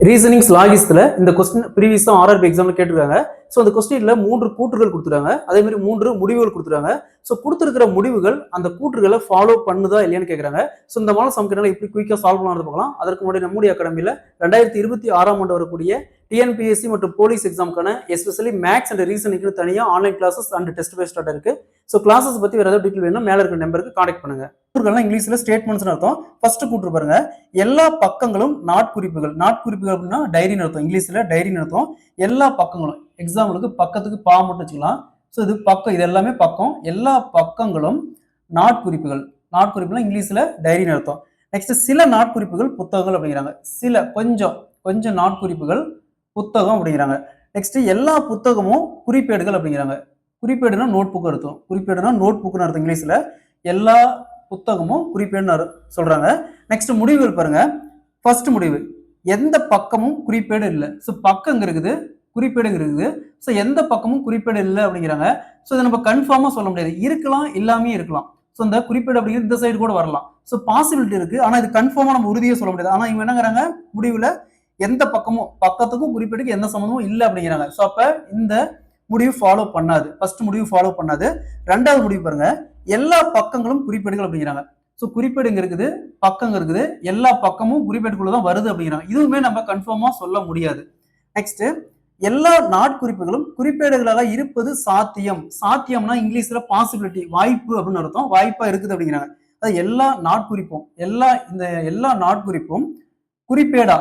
Reasonings லாகிஸ்ல இந்த question ப்ரீவியஸா RRB எக்ஸாம்ல கேட்டிருக்காங்க. ஸோ அந்த கொஸ்டின்ல 3 கூற்றுகள் கொடுத்துருக்காங்க. அதே மாதிரி 3 முடிவுகள் கொடுத்துருக்காங்க. ஸோ கொடுத்துருக்கிற முடிவுகள் அந்த கூற்றுகளை ஃபாலோ பண்ணுதா இல்லையான்னு கேட்குறாங்க. ஸோ இந்த மாதிரி சம்கினால எப்படி குயிக்கா சால்வ் பண்ணலாம் பார்க்கலாம். அதற்கு முன்னாடி நம்முடைய அகாடமியில் 2026 ஆண்டு வரக்கூடிய டிஎன்பிஎஸ்சி மற்றும் போலீஸ் எக்ஸாமுக்கான எஸ்பெஷலி மேக்ஸ் அண்ட் ரீசனிங்க்கு தனியாக online classes and test base start இருக்கு. ஸோ கிளாஸஸ் பத்தி வேற ஏதாவது டீட்டெயில் வேணும் மேல இருக்கிற நம்பருக்கு கான்டாக்ட் பண்ணுங்க. கூற்றுகள்லாம் இங்கிலீஷ்ல ஸ்டேட்மெண்ட்ஸ் அர்த்தம். ஃபர்ஸ்ட் கூற்று பாருங்க, எல்லா பக்கங்களும் நாட்குறிப்புகள். நாட்குறிப்புகள் அப்படின்னா டைரின்னு அர்த்தம். இங்கிலீஷ்ல டைரின்னு அர்த்தம். எல்லா பக்கங்களும் எக்ஸாம்பிளுக்கு பக்கத்துக்கு பா மட்டும் வச்சுக்கலாம். ஸோ இது பக்கம், இது எல்லாமே பக்கம். எல்லா பக்கங்களும் நாட்குறிப்புகள். நாட்குறிப்புலாம் இங்கிலீஷ்ல டைரின்னு அர்த்தம். நெக்ஸ்ட் சில நாட்குறிப்புகள் புத்தகங்கள் அப்படிங்கிறாங்க. சில கொஞ்சம் நாட்குறிப்புகள் புத்தகம் அப்படிங்கிறாங்க. நெக்ஸ்ட் எல்லா புத்தகமும் குறிப்பேடுகள் அப்படிங்கிறாங்க. குறிப்பேடுனா நோட் புக் அர்த்தம். குறிப்பேடுனா நோட் புக்னு அர்த்தம் இங்கிலீஷ்ல. எல்லா புத்தகமும் குறிப்பேடுன்னு சொல்றாங்க. நெக்ஸ்ட் முடிவுகள் பாருங்க. ஃபர்ஸ்ட் முடிவு, எந்த பக்கமும் குறிப்பேடு இல்லை. ஸோ பக்கம் இருக்குது, குறிப்பேடு இருக்குது. ஸோ எந்த பக்கமும் குறிப்பேடு இல்லை அப்படிங்கிறாங்க. ஸோ இதை நம்ம கன்ஃபார்மா சொல்ல முடியாது. இருக்கலாம், இல்லாமே இருக்கலாம். ஸோ இந்த குறிப்பேடு அப்படிங்கிறது இந்த சைடு கூட வரலாம். ஸோ பாசிபிலிட்டி இருக்கு. ஆனா இது கன்ஃபார்மா நம்ம உறுதியை சொல்ல முடியாது. ஆனா இவங்க என்னங்கிறாங்க, முடிவுல எந்த பக்கமும் பக்கத்துக்கும் குறிப்பேடுக்கு எந்த சம்மந்தமும் இல்லை அப்படிங்கிறாங்க. ஸோ அப்ப இந்த முடிவு ஃபாலோ பண்ணாது. ஃபர்ஸ்ட் முடிவு ஃபாலோ பண்ணாது. ரெண்டாவது முடிவு பாருங்க, எல்லா பக்கங்களும் குறிப்பேடுகள் அப்படிங்கிறாங்க. ஸோ குறிப்பேடு இங்க இருக்குது, பக்கம் இருக்குது, எல்லா பக்கமும் குறிப்பேடுக்குள்ளதான் வருது அப்படிங்கிறாங்க. இதுவுமே நம்ம கன்ஃபார்மா சொல்ல முடியாது. நெக்ஸ்ட், எல்லா நாட்குறிப்புகளும் குறிப்பேடுகளாக இருப்பது சாத்தியம். சாத்தியம்னா இங்கிலீஷ்ல பாசிபிலிட்டி, வாய்ப்பு அப்படின்னு அர்த்தம். வாய்ப்பா இருக்குது அப்படிங்கிறாங்க. அதாவது எல்லா நாட்குறிப்பும் எல்லா நாட்குறிப்பும் குறிப்பேடா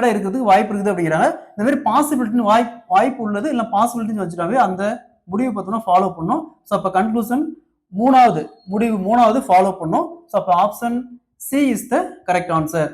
இருக்கிறதுக்கு வாய்ப்பு இருக்குது அப்படிங்கிறாங்க. இந்த மாதிரி பாசிபிலிட்டின்னு வாய்ப்பு உள்ளது இல்லை பாசிபிலிட்டின்னு வச்சுட்டாவே அந்த முடிவு பார்த்தோம்னா ஃபாலோ பண்ணும். ஸோ அப்போ கன்க்ளூஷன் மூணாவது ஃபாலோ பண்ணும். ஸோ அப்போ option C is the correct answer.